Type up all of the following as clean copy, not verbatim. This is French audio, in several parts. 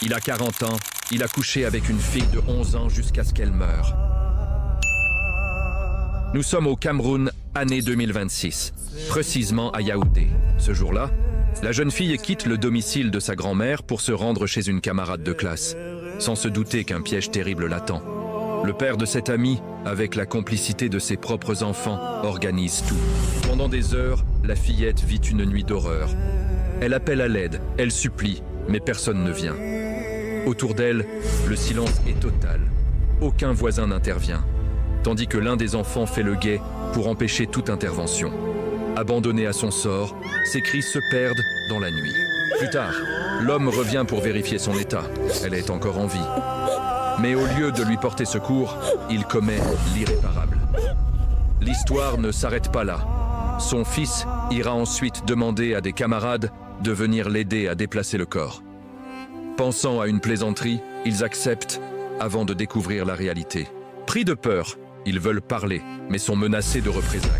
Il a 40 ans, il a couché avec une fille de 11 ans jusqu'à ce qu'elle meure. Nous sommes au Cameroun, année 2026, précisément à Yaoundé. Ce jour-là, la jeune fille quitte le domicile de sa grand-mère pour se rendre chez une camarade de classe, sans se douter qu'un piège terrible l'attend. Le père de cette amie, avec la complicité de ses propres enfants, organise tout. Pendant des heures, la fillette vit une nuit d'horreur. Elle appelle à l'aide, elle supplie, mais personne ne vient. Autour d'elle, le silence est total. Aucun voisin n'intervient, tandis que l'un des enfants fait le guet pour empêcher toute intervention. Abandonné à son sort, ses cris se perdent dans la nuit. Plus tard, l'homme revient pour vérifier son état. Elle est encore en vie. Mais au lieu de lui porter secours, il commet l'irréparable. L'histoire ne s'arrête pas là. Son fils ira ensuite demander à des camarades de venir l'aider à déplacer le corps. Pensant à une plaisanterie, ils acceptent avant de découvrir la réalité. Pris de peur, ils veulent parler, mais sont menacés de représailles.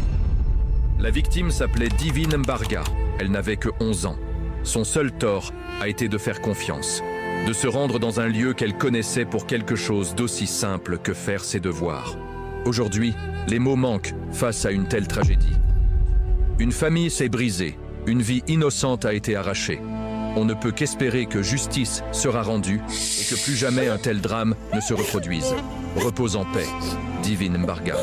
La victime s'appelait Divine Mbarga. Elle n'avait que 11 ans. Son seul tort a été de faire confiance, de se rendre dans un lieu qu'elle connaissait pour quelque chose d'aussi simple que faire ses devoirs. Aujourd'hui, les mots manquent face à une telle tragédie. Une famille s'est brisée, une vie innocente a été arrachée. On ne peut qu'espérer que justice sera rendue et que plus jamais un tel drame ne se reproduise. Repose en paix, Divine Mbarga.